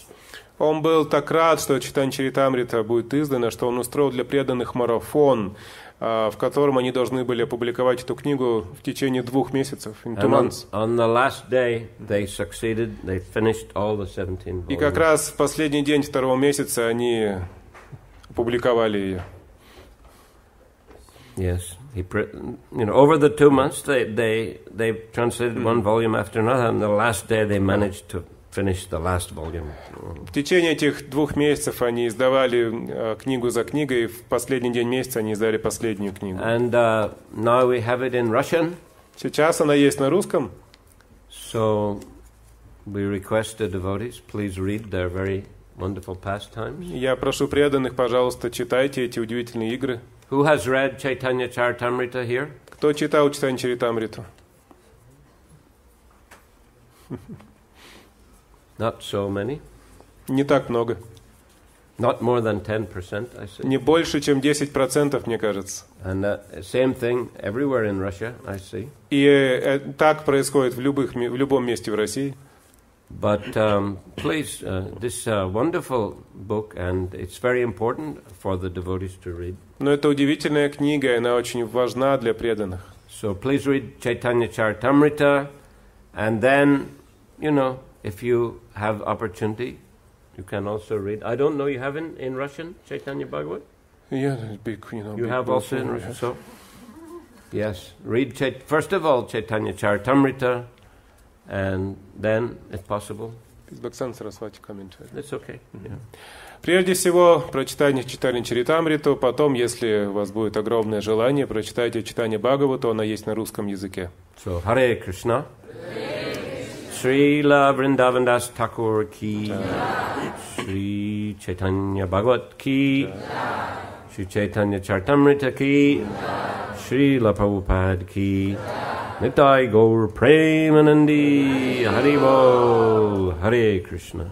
Он был так рад, что Чайтанья Чаритамрита будет издана, что он устроил для преданных марафон, в котором они должны были опубликовать эту книгу в течение 2 месяцев. On the last day, they succeeded. They finished all the 17 volumes. И как раз в последний день 2-го месяца они опубликовали ее. Yes, over the 2 months, they translated one volume after another, and the last day they managed to finish the last volume. В течение этих 2 месяцев они издавали книгу за книгой, и в последний день месяца они издали последнюю книгу. And now we have it in Russian. Сейчас она есть на русском. So we request the devotees, please read. They're very wonderful pastimes. Я прошу преданных, пожалуйста, читайте эти удивительные игры. Who has read Chaitanya Charitamrita here? Кто читал Чайтанья Чаритамриту? Not so many. Не так много. Not more than 10%, I see. Не больше, чем 10%, мне кажется. And same thing everywhere in Russia, I see. И так происходит в любом месте в России. But please, this is a wonderful book, and it's very important for the devotees to read. Но это удивительная книга, и она очень важна для преданных. So please read Chaitanya Charitamrita, and then, you know, if you have opportunity, you can also read. I don't know, you have in Russian Chaitanya Bhagavat? Yeah, big, you have also in Russian. So, yes, read first of all Chaitanya Charitamrita, and then, if possible. It's okay. Yeah. Прежде всего, прочитайте Чайтанью Чаритамриту, потом, если у вас будет огромное желание, прочитайте Чайтанью Бхагавату, она есть на русском языке. So, Харе Кришна. Srila Vrindavan Thakur ki, Sri Chaitanya Bhagavat ki, Sri Chaitanya Charitamrita ki, Shrila Prabhupade ki, Nitai Gaur Premanandi, Haribol, Hare Krishna.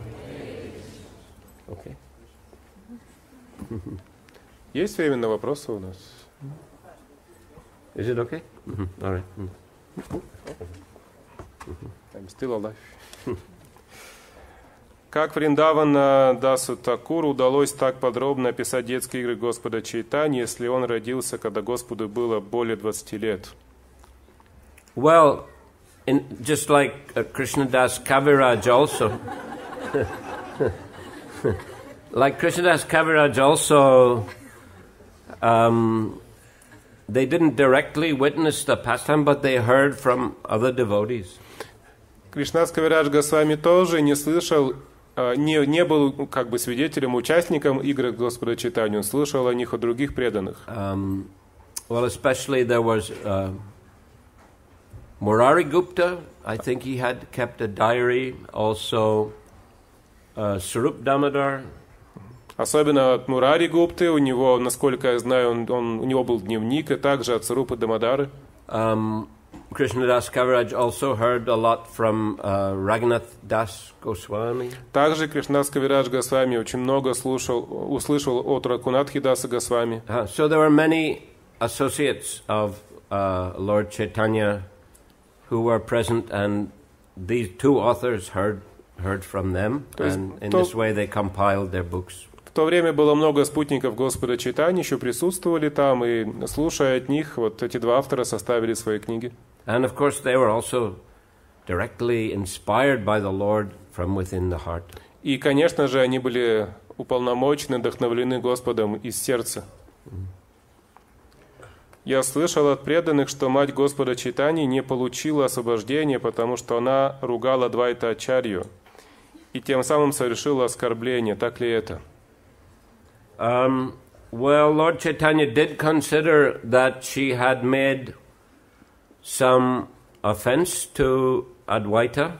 Okay. Есть время на вопросы у нас? Is it okay? All right. I'm still alive. Как Вриндавана дасу Тхакуру удалось так подробно описать детские игры Господа Чайтаньи, если он родился, когда Господу было более 20 лет? Well, just like Krishnadas Kaviraj also, like Krishnadas Kaviraj also, they didn't directly witness the pastime, but they heard from other devotees. Кришнас Кавирадж Госвами тоже не слышал, не был как бы свидетелем, участником игр Господа Чайтаньи, он слышал о них от других преданных. Well, especially there was Murari Gupta, I think he had kept a diary, also Swarup Damodar. Особенно от Мурари Гупты, у него, насколько я знаю, у него был дневник, и также от Сварупы Дамодары. Krishnadas Kaviraj also heard a lot from Raghunath Das Goswami. Также Кришнас Кавирадж Госвами очень много услышал от Рагунатхи Даса Госвами. So there were many associates of Lord Chaitanya who were present, and these two authors heard from them, and in this way they compiled their books. В то время было много спутников Господа Чайтаньи, еще присутствовали там, и слушая от них, вот эти два автора составили свои книги. And of course they were also directly inspired by the Lord from within the heart. И, конечно же, они были уполномочены, вдохновлены Господом из сердца. Я слышал от преданных, что мать Господа Чайтаньи не получила освобождения, потому что она ругала Адвайта Ачарью, и тем самым совершила оскорбление. Так ли это? Well, Lord Chaitanya did consider that she had made some offense to Advaita.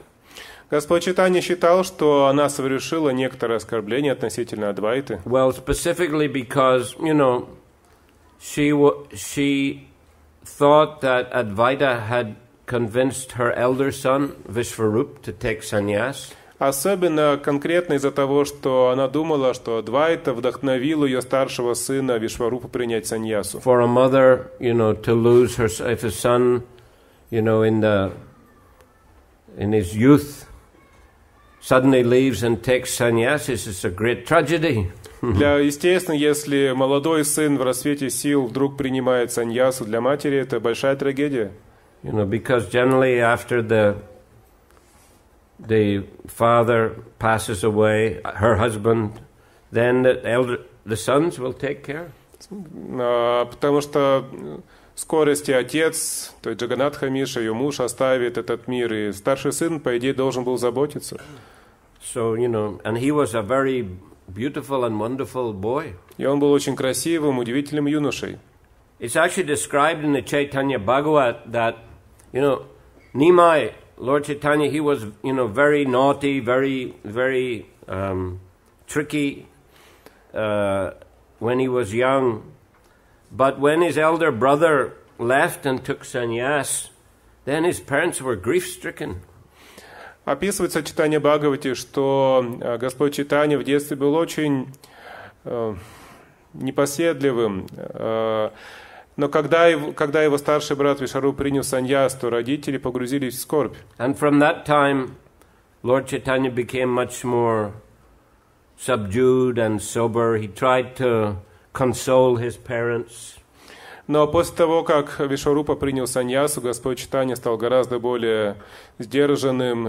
Господь Чайтанья считал, что она совершила некоторое оскорбление относительно Адвайты. Well, specifically because, you know, she thought that Advaita had convinced her elder son Vishwarup to take sannyas. Особенно конкретно из-за того, что она думала, что Адвайта вдохновил ее старшего сына Вишварупу принять саньясу. For a mother, you know, to lose her, if a son, you know, in his youth, suddenly leaves and takes sannyasis, is a great tragedy. Естественно, если молодой сын в расцвете сил вдруг принимает саньясу, для матери это большая трагедия. You know, because generally after the father passes away, her husband, then the sons will take care. Потому что в скорости отец, то есть Джаганатха Миша, ее муж, оставит этот мир, и старший сын, по идее, должен был заботиться. So, you know, and he was a very beautiful and wonderful boy. И он был очень красивым, удивительным юношей. It's actually described in the Chaitanya Bhagavat that, you know, Nimai, Lord Chaitanya, he was, you know, very naughty, very tricky when he was young. But when his elder brother left and took sannyas, then his parents were grief-stricken. Описывается в читании Бхагавати, что Господь Чайтанья в детстве был очень непоседливым, но когда его старший брат Вишару принял саньяс, то родители погрузились в скорбь. And from that time, Lord Chaitanya became much more subdued and sober. He tried to console his parents. Но после того, как Вишварупа принял саньясу, Господь Чайтанья стал гораздо более сдержанным,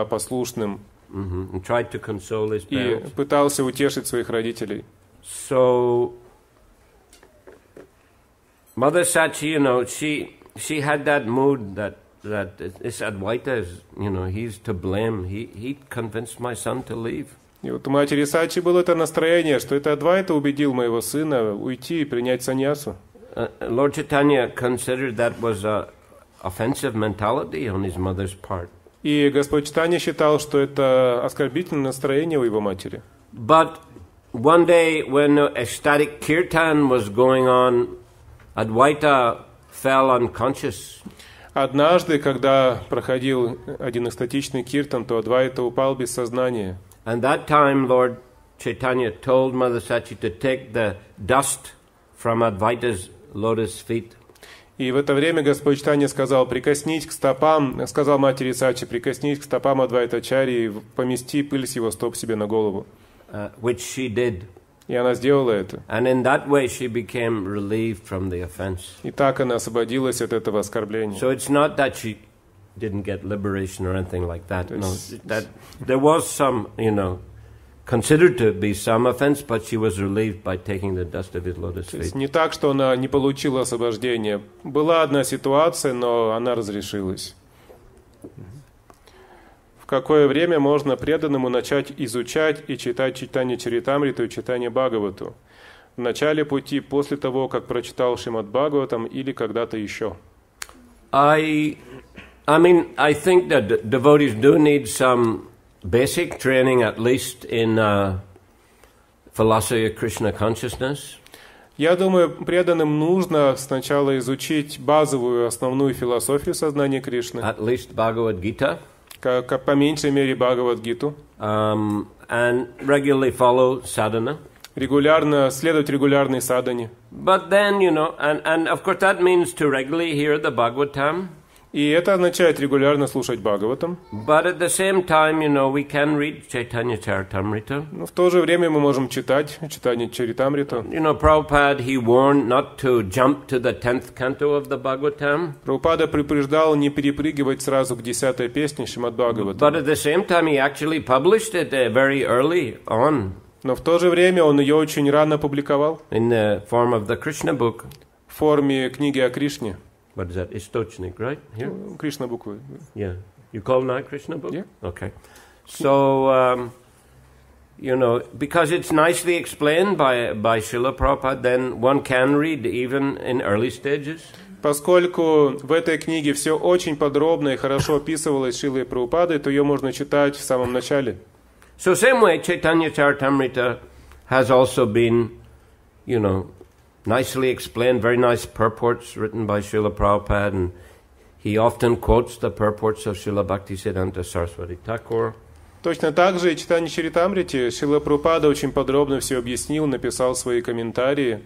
послушным. And tried to console his parents. И пытался утешить своих родителей. So, Mother Sachi, she had that mood that this Advaita is, he's to blame. He convinced my son to leave. И вот у матери Сачи было это настроение, что это Адвайта убедил моего сына уйти и принять саньясу. Lord Chaitanya considered that was an offensive mentality on his mother's part. И Господь Чайтанья считал, что это оскорбительное настроение у его матери. But one day when ecstatic kirtan was going on, Advaita fell unconscious. Однажды, когда проходил один экстатичный киртан, то Адвайта упал без сознания. And that time Lord Chaitanya told Mother Sachi to take the dust from Advaita's lotus feet. И в это время Господь Чайтанья сказал: прикоснись к стопам, сказал матери Сачи, прикоснись к стопам Адвайтачари и помести пыль с его стоп себе на голову. Which she did. И она сделала это. And in that way she became relieved from the offense. И так она освободилась от этого оскорбления. So it's not that she didn't get liberation or anything like that. No, that there was some, considered to be some offense, but she was relieved by taking the dust of his lotus feet. Не так, что она не получила освобождения. Была одна ситуация, но она разрешилась. В какое время можно преданному начать изучать и читать читание Чаритамриту и читание Бхагавату? В начале пути, после того, как прочитал Шримад Бхагаватам, или когда-то еще? I think that devotees do need some basic training, at least in philosophy of Krishna consciousness. Я думаю, преданным нужно сначала изучить базовую, основную философию сознания Кришны. At least Bhagavad Gita. Как по меньшей мере Бхагавад-гиту. And regularly follow sadhana. Следовать регулярной садхане. But then, and of course that means to regularly hear the Bhagavatam. И это означает регулярно слушать Бхагаватам. But at the same time, we can read Chaitanya Charitamrita. Но в то же время мы можем читать читание Чаритамрита. Prabhupada, he warned not to jump to the 10th canto of the Bhagavatam. Прабхупада предупреждал не перепрыгивать сразу к 10-й песне Шримад Бхагавата. But at the same time, he actually published it very early on. Но в то же время он ее очень рано публиковал. In the form of the Krishna book. В форме книги о Кришне. What is that? Istochnik, right? Here? Krishna буквы. Yeah. You call that Krishna book? Yeah. Okay. So, because it's nicely explained by Srila Prabhupada, then one can read even in early stages. Поскольку в этой книге все очень подробно и хорошо описывалось Шрилой Прабхупадой, то ее можно читать в самом начале. So same way, Chaitanya Charitamrita has also been, nicely explained, very nice purports written by Srila Prabhupada, and he often quotes the purports of Srila Bhaktivedanta Saraswati Thakur. Точно так же и читание Чаритамрити Шрила Прабхупада очень подробно все объяснил, написал свои комментарии.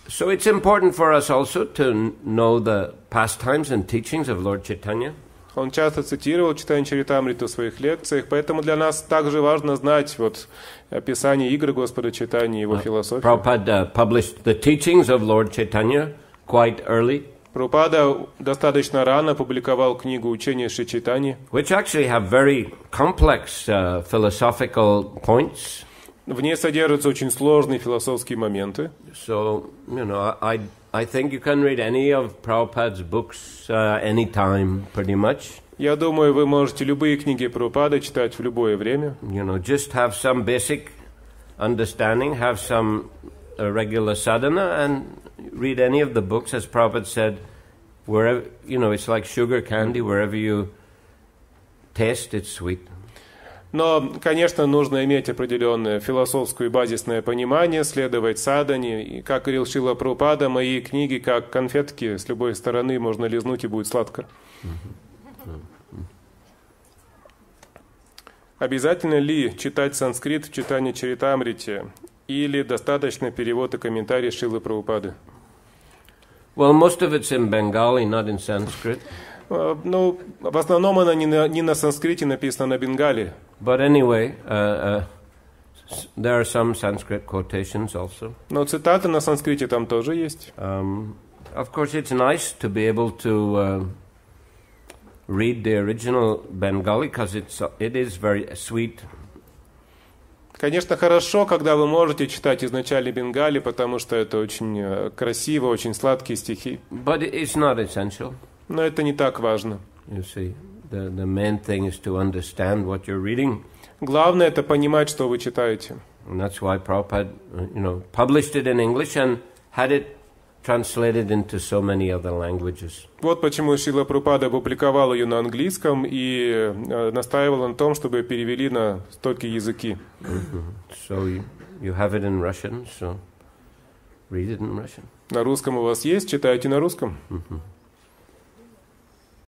So it's important for us also to know the pastimes and teachings of Lord Chaitanya. Он часто цитировал читание Чаритамриту в своих лекциях, поэтому для нас также важно знать описание игры Господа Чайтаньи, его философию. Prabhupada published the teachings of Lord Chaitanya quite early. Прабхупада достаточно рано публиковал книгу «Учение Шри Чайтаньи», which actually have very complex philosophical points. В ней содержатся очень сложные философские моменты. So, I think you can read any of Prabhupada's books anytime, pretty much. Я думаю, вы можете любые книги Прабхупады читать в любое время. Just have some basic understanding, have some regular sadhana, and read any of the books. As Prabhupada said, wherever, it's like sugar candy, wherever you taste, it's sweet. Но, конечно, нужно иметь определенное философское и базисное понимание, следовать садхане. И, как говорил Шрила Прабхупада, мои книги как конфетки, с любой стороны можно лизнуть и будет сладко. Обязательно ли читать санскрит в читании Чаритамрите или достаточно перевод и комментарий Шрилы Прабхупады? Well, most of it's in Bengali, not in Sanskrit. Ну, в основном она не на санскрите написана, на бенгале. But anyway, there are some Sanskrit quotations also. Но цитаты на санскрите там тоже есть. Of course, it's nice to be able to read the original Bengali because it is very sweet. Конечно, хорошо, когда вы можете читать изначально бенгали, потому что это очень красиво, очень сладкие стихи. But it's not essential. Но это не так важно. You see, the main thing is to understand what you're reading. Главное это понимать, что вы читаете. And that's why Prabhupada, published it in English and had it translated into so many other languages. Вот почему Шрила Прабхупада опубликовал ее на английском и настаивал на том, чтобы перевели на столько языки. So you have it in Russian, so read it in Russian. На русском у вас есть, читайте на русском.